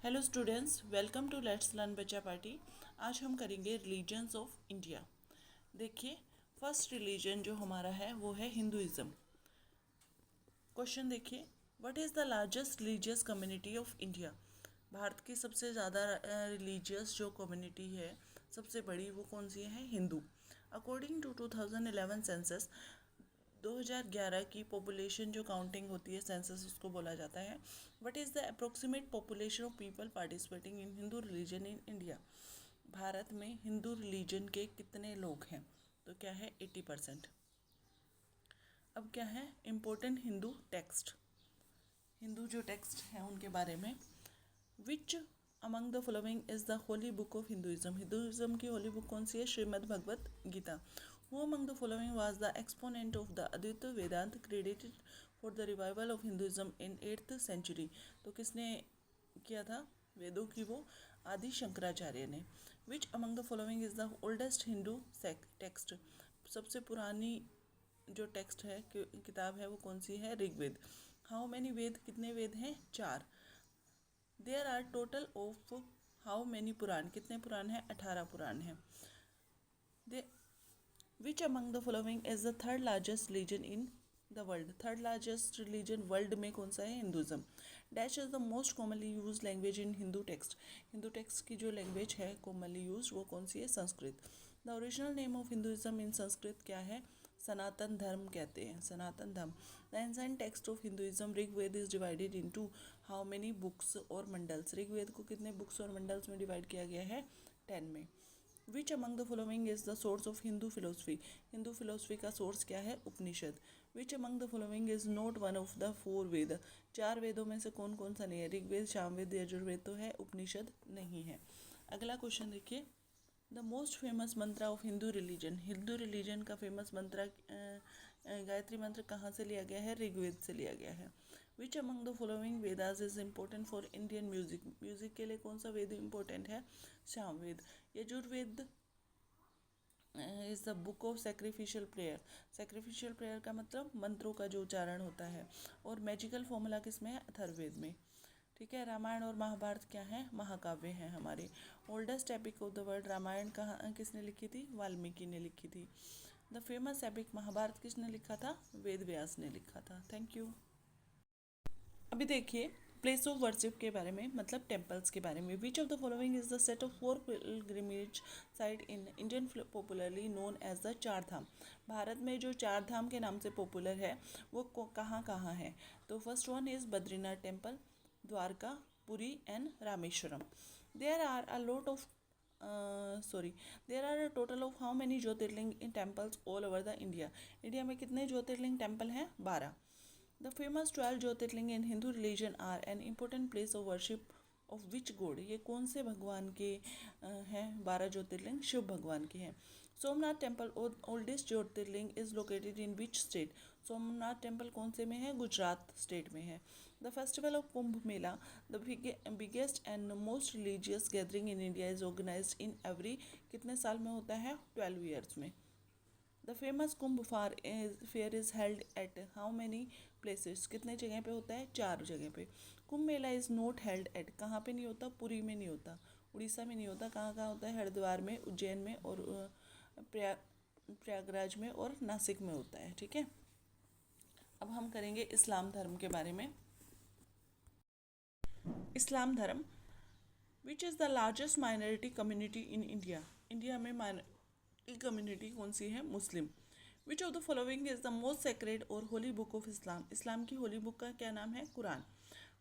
Hello students, welcome to let's learn बच्चा party. आज हम करेंगे रिलीजन्स ऑफ इंडिया। देखिए, फर्स्ट रिलीजन जो हमारा है वो है हिंदुइज्म। क्वेश्चन देखिए, what is the largest religious community of India. Bharat की सबसे ज़्यादा रिलीजियस जो कम्युनिटी है, सबसे बड़ी, वो कौन सी है? हिंदू। अकॉर्डिंग टू 2011 सेंसस, 2011 की पॉपुलेशन जो काउंटिंग होती है, सेंसस उसको बोला जाता है। What is the approximate population of people participating in Hindu religion in India. Bharat में हिंदू रिलीजन के कितने लोग हैं? तो क्या है? 80%। अब क्या है? Important Hindu text. हिंदू जो टेक्स्ट हैं उनके बारे में। Which among the following is the holy book of Hinduism. Hinduism की होली बुक कौन सी है? Shrimad Bhagavad Gita. Who among the following was the exponent of the Advaita Vedanta credited for the revival of Hinduism in 8th century? तो किसने किया था वेदों की? वो आदि शंकराचार्य ने। Which among the following is the oldest Hindu text? सबसे पुरानी जो टेक्स्ट है, किताब है, वो कौन सी है? ऋग्वेद। How many Veda? कितने वेद हैं? 4। There are total of how many Purana? कितने पुराण हैं? 18 पुराण हैं। Which among the following is the third largest religion in the world? Third largest religion world में कौन सा है? Hinduism. Dash is the most commonly use language in Hindu text. Hindu text की जो लैंग्वेज है कॉमनली यूज, वो कौन सी है? Sanskrit. The original name of Hinduism in Sanskrit क्या है? सनातन धर्म कहते हैं, Sanatan Dharma. The ancient text of Hinduism Rigveda is divided into how many books और मंडल्स। ऋग्वेद को कितने बुक्स और मंडल्स में डिवाइड किया गया है? 10 में। Which among the following is the source of Hindu philosophy. Hindu philosophy का सोर्स क्या है? Upanishad. Which among the following is not one of the 4 Veda. 4 वेदों में से कौन कौन सा नहीं है? ऋग्वेद, सामवेद, यजुर्वेद तो है, उपनिषद नहीं है। अगला क्वेश्चन देखिए, द मोस्ट फेमस मंत्र of Hindu religion. Hindu religion का फेमस मंत्र गायत्री मंत्र कहाँ से लिया गया है? ऋग्वेद से लिया गया है। विच among the following Vedas is important for Indian music. Music के लिए कौन सा वेद इम्पोर्टेंट है? Samaveda. Yajurveda is the book of sacrificial prayer. Sacrificial prayer का मतलब मंत्रों का जो उच्चारण होता है। और मैजिकल फॉर्मूला किसमें है? अथर्ववेद में। ठीक है। रामायण और महाभारत क्या है? महाकाव्य हैं हमारे। Oldest epic of the world. Ramayana कहाँ किसने लिखी थी? वाल्मीकि ने लिखी थी। द फेमस एपिक महाभारत किसने लिखा था? वेद व्यास ने लिखा था। Thank you. अभी देखिए, प्लेस ऑफ वर्शिप के बारे में, मतलब टेम्पल्स के बारे में। Which of the following is the set of 4 pilgrimage site in Indian popularly known as the 4 Dham. Bharat में जो 4 धाम के नाम से पॉपुलर है वो कहाँ कहाँ है? तो first one is Badrinath temple, Dwarka, Puri and Rameswaram. There are a lot of there are a total of how many jyotirlinga in temples all over the India. India में कितने ज्योतिर्लिंग टेम्पल हैं? 12। The famous 12 Jyotirlinga in Hindu religion are an important place of worship of which god? ये कौन से भगवान के हैं? 12 ज्योतिर्लिंग शिव भगवान के हैं। Somnath temple oldest jyotirlinga is located in which state? Somnath temple कौन से में है? गुजरात स्टेट में है। The festival of Kumbh Mela, the biggest and most religious gathering in India, is organised in every कितने साल में होता है? 12 ईयर्स में। The famous Kumbh fair is held at how many places? कितने जगह पे होता है? 4 जगह पे। Kumbh Mela is not held at, कहाँ पे नहीं होता? पुरी में नहीं होता, उड़ीसा में नहीं होता। कहाँ कहाँ होता है? हरिद्वार में, उज्जैन में, और प्रयागराज में और नासिक में होता है। ठीक है। अब हम करेंगे इस्लाम धर्म के बारे में। इस्लाम धर्म। Which is the largest minority community in India. India में माइनॉरिटी कम्युनिटी कौन सी है? Muslim. Which of the following is the most sacred और होली बुक ऑफ इस्लाम। इस्लाम की होली बुक का क्या नाम है? कुरान।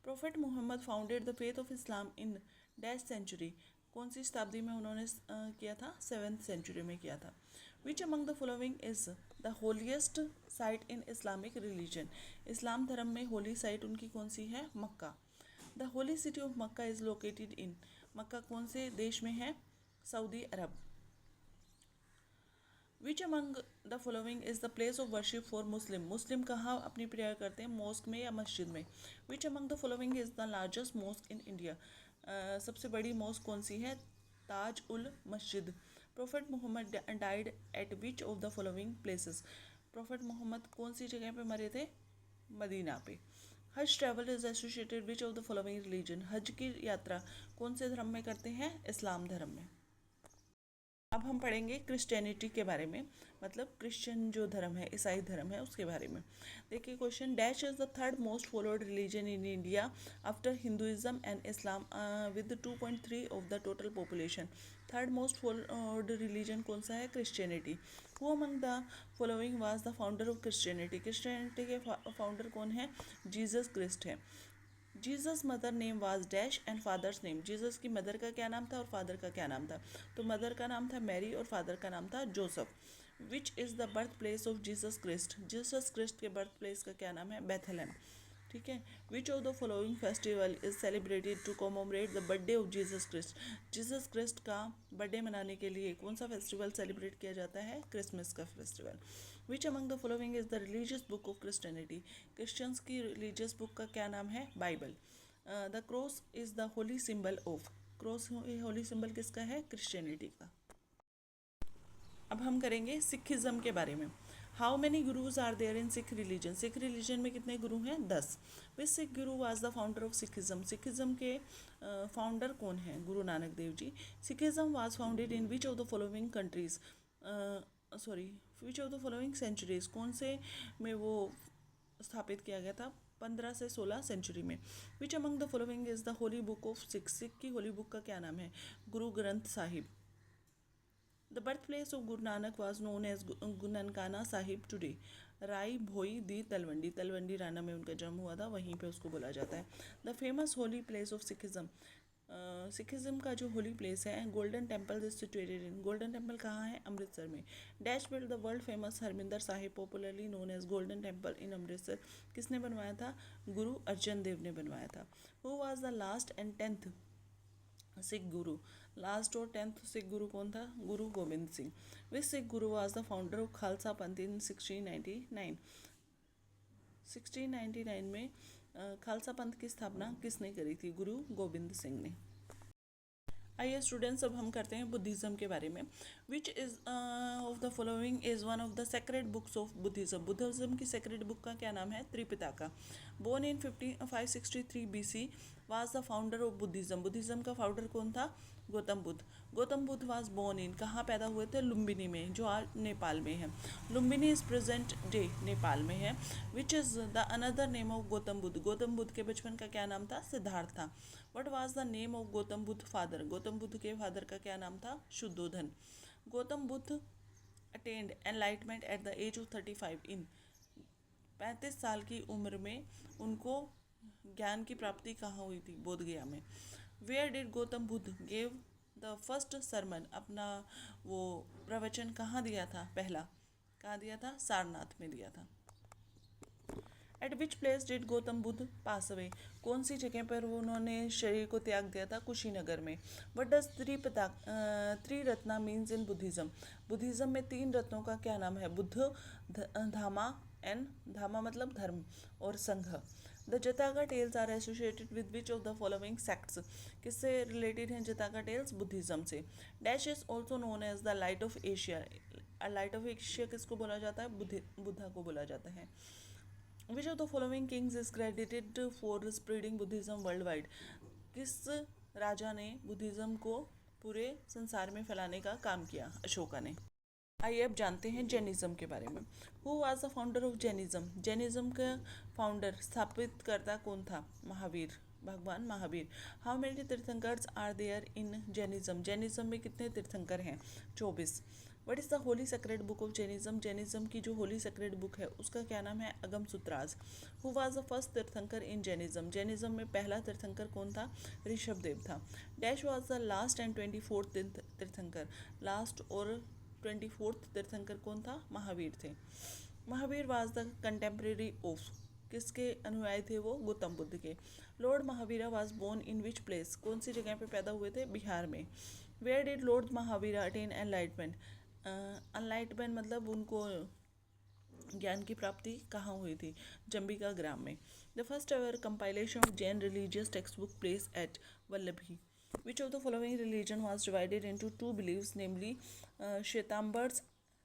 Prophet Mohammed founded the faith of Islam in dash century. कौन सी शताब्दी में उन्होंने किया था? 7th सेंचुरी में किया था। Which among the following is the holiest site in Islamic religion. इस्लाम धर्म में होली साइट उनकी कौन सी है? Mecca. The holy city of Mecca is located in, Mecca कौन से देश में है? सऊदी अरब। Which among the following is the place of worship for Muslim. Muslim कहाँ अपनी प्रेयर करते हैं? मॉस्क में या मस्जिद में। Which among the following is the largest mosque in India. सबसे बड़ी मॉस्क कौन सी है? Taj ul Masjid. Prophet Mohammad died at which of the following places. Prophet Mohammad कौन सी जगह पे मरे थे? मदीना पे। Hajj travel is associated which of the following religion, हज की यात्रा कौन से धर्म में करते हैं, इस्लाम धर्म में। अब हम पढ़ेंगे क्रिश्चियनिटी के बारे में, मतलब क्रिश्चियन जो धर्म है, ईसाई धर्म है, उसके बारे में। देखिए question, dash is the third most followed religion in India after Hinduism and Islam with 2.3 of the total population. Third most followed religion कौन सा है, Christianity. Who among the following was the founder of Christianity, Christianity के founder कौन है, Jesus Christ है। Jesus mother name was dash and father's name, Jesus की mother का क्या नाम था और फादर का क्या नाम था, तो मदर का नाम था मैरी और फादर का नाम था Joseph. Which is the birth place of Jesus Christ, Jesus Christ के बर्थ प्लेस का क्या नाम है, बेथलेम। ठीक है। Which of the following festival is celebrated to commemorate the birthday of Jesus Christ, Jesus Christ का बर्थडे मनाने के लिए कौन सा फेस्टिवल सेलिब्रेट किया जाता है, क्रिसमस का festival. Which among the following is the religious book of Christianity, Christians की रिलीजियस बुक का क्या नाम है, Bible. The cross is the Holi symbol of, cross Holi symbol किसका है, क्रिश्चियनिटी का। अब हम करेंगे सिखिज्म के बारे में। How many gurus are there in Sikh religion, Sikh religion में कितने गुरु हैं, 10। Which Sikh guru was the founder of Sikhism, Sikhism के फाउंडर कौन है, Guru Nanak Dev ji. Sikhism was founded in which of the following countries, sorry which of the following centuries, कौन से में वो स्थापित किया गया था, 15 से 16 सेंचुरी में। Which among the following is the holy book of Sikh, Sikh की होली बुक का क्या नाम है, Guru Granth Sahib. The birth place of Guru Nanak was known as Nankana Sahib today, Rai Bhoi Di Talwandi, Talwandi Rana में उनका जन्म हुआ था, वहीं पे उसको बोला जाता है। The famous holy place of Sikhism, Sikhism का जो होली प्लेस है, Golden Temple is situated in, Golden Temple कहाँ है, अमृतसर में। Dash build the world famous Harmandir Sahib popularly known as Golden Temple in Amritsar, किसने बनवाया था, गुरु अर्जन देव ने बनवाया था। Who was the last and 10th Sikh Guru, last और 10th सिख गुरु कौन था, गुरु गोबिंद सिंह। विच Sikh guru was the founder of Khalsa पंथ इन 1699, 1699 में खालसा पंथ की स्थापना किसने करी थी, गुरु गोबिंद सिंह ने। आइए स्टूडेंट्स, अब हम करते हैं बुद्धिज़्म के बारे में। Which is of the following is one of the sacred books of Buddhism, Buddhism की सेक्रेड बुक का क्या नाम है, Tripitaka. Born in 563 BC was the founder of Buddhism, Buddhism का फाउंडर कौन था, Gautam Buddha. Gautam Buddha was born in, कहाँ पैदा हुए थे, लुम्बिनी में, जो आज नेपाल में है। Lumbini is present day Nepal में है। Which is the another name of Gautam Buddha, Gautam Buddha के बचपन का क्या नाम था, सिद्धार्थ था। What was the name of Gautam Buddha father, Gautam Buddha के फादर का क्या नाम था, Shuddhodana. Gautam Buddha attend enlightenment at the age of 35 in, 35 साल की उम्र में उनको ज्ञान की प्राप्ति कहाँ हुई थी, बोध गया में। Where did Gautam Buddha gave the first sermon, अपना वो प्रवचन कहाँ दिया था, पहला कहाँ दिया था, सारनाथ में दिया था। Eight which place did Gautam Buddha pass away, कौन सी जगह पर वो उन्होंने शरीर को त्याग दिया था, कुशीनगर में। What does Triratna means in Buddhism, Buddhism में 3 रत्नों का क्या नाम है, बुद्ध, धामा एंड, धामा मतलब धर्म, और संघ। The Jataka tales are associated with which of the following sects, किससे रिलेटेड हैं जतागा टेल्स, बुद्धिज़्म से। Dash is also known as the light of Asia, light of Asia किसको बोला जाता है, बुद्धा को बोला जाता है। Which of the following kings is credited for spreading Buddhism worldwide, किस राजा ने बुद्धिज़्म को पूरे संसार में फैलाने का काम किया, अशोका ने। आइए अब जानते हैं जैनिज्म के बारे में। Who was the founder of Jainism, Jainism का फाउंडर स्थापित करता कौन था, महावीर, भगवान Mahavir. How many tirthankars are there in Jainism, Jainism में कितने तीर्थंकर हैं, 24। What is the holy sacred book of Jainism, Jainism की जो होली सेक्रेड बुक है उसका क्या नाम है, अगम सूत्राज। हु वाज द फर्स्ट तीर्थंकर इन जैनिज्म, जैनिज्म में पहला तीर्थंकर कौन था, ऋषभ देव था। Dash was the last and 24th तीर्थंकर, लास्ट और 24th तीर्थंकर कौन था, महावीर थे। Mahavir was the contemporary of, किसके अनुयायी थे वो, गौतम बुद्ध के। Lord Mahavira was born in which place, कौन सी जगह पे पैदा हुए थे, बिहार में। Where did lord Mahavira attain enlightenment, enlightenment मतलब उनको ज्ञान की प्राप्ति कहाँ हुई थी, जंबिका ग्राम में। The first ever compilation of Jain religious text book place at Vallabhi. Which of the following religion was divided into 2 beliefs, namely Shvetambars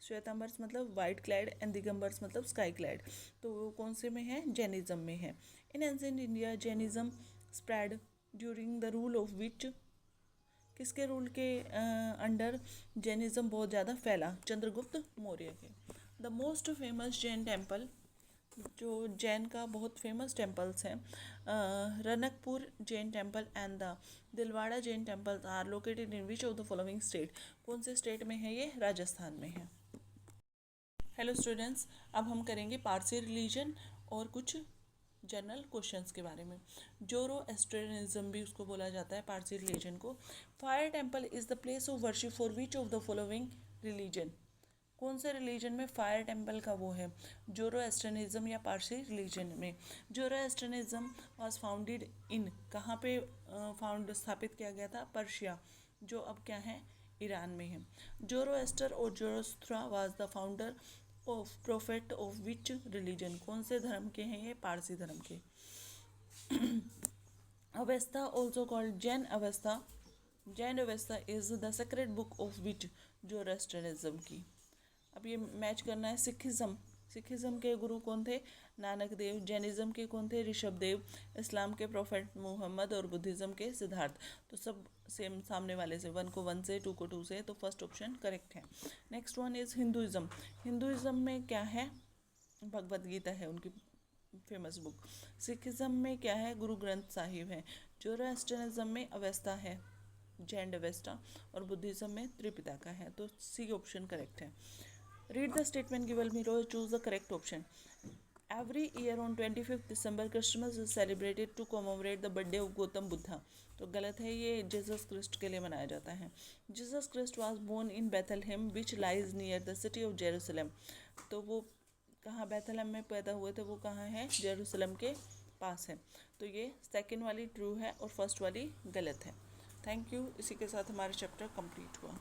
श्वेतांबर्स मतलब वाइट क्लैड एंड दिगंबर्स मतलब स्काई क्लैड। तो वो कौन से में है? जैनिज्म में है। इन ancient India Jainism spread during the rule of which, किसके रूल के अंडर जैनिज्म बहुत ज़्यादा फैला? चंद्रगुप्त मौर्य के। The most famous Jain temple, जो जैन का बहुत फेमस टेम्पल्स हैं, Ranakpur Jain temple and the Dilwara Jain temple are located in which of the following state, कौन से स्टेट में है ये? राजस्थान में है। हेलो स्टूडेंट्स, अब हम करेंगे पारसी रिलीजन और कुछ जनरल क्वेश्चंस के बारे में। जोरोएस्ट्रियनिज्म भी उसको बोला जाता है, पारसी रिलीजन को। Fire temple is the place of worship for which of the following religion, कौन से रिलीजन में फायर टेम्पल का वो है? जोरोएस्ट्रियनिज्म या पारसी रिलीजन में। जोरोएस्ट्रियनिज्म वाज फाउंडेड इन, कहाँ पे फाउंड स्थापित किया गया था? पर्शिया, जो अब क्या है? ईरान में है। जोरोएस्टर और Zarathustra was the founder of prophet of which religion, कौन से धर्म के हैं ये? पारसी धर्म के। Avesta also called Zend Avesta, Zend Avesta is the sacred book of which? Zoroastrianism की। अब ये मैच करना है। सिखिज्म, सिखिज्म के गुरु कौन थे? नानक देव। जैनिज्म के कौन थे? ऋषभ देव। इस्लाम के प्रोफेट मोहम्मद और बुद्धिज्म के सिद्धार्थ। तो सब सेम सामने वाले से, 1 को 1 से, 2 को 2 से, तो फर्स्ट ऑप्शन करेक्ट है। Next one is Hinduism. Hinduism में क्या है? भगवद गीता है उनकी फेमस बुक। सिखिज्म में क्या है? गुरु ग्रंथ साहिब है। जोरोएस्ट्रियनिज्म में अवेस्ता है, जैन अवेस्ता, और बुद्धिज्म में त्रिपिता का है, तो सी ऑप्शन करेक्ट है। Read the statement given below, choose the correct option. Every year on 25th December, Christmas is celebrated to commemorate the birthday of Gautam Buddha. तो गलत है, ये जीसस क्रिस्ट के लिए मनाया जाता है। Jesus Christ was born in Bethlehem which lies near the city of Jerusalem. तो वो कहाँ बेथलहेम में पैदा हुए थे? वो कहाँ है? जेरूसलम के पास है। तो ये सेकंड वाली ट्रू है और फर्स्ट वाली गलत है। Thank you. इसी के साथ हमारा चैप्टर कंप्लीट हुआ।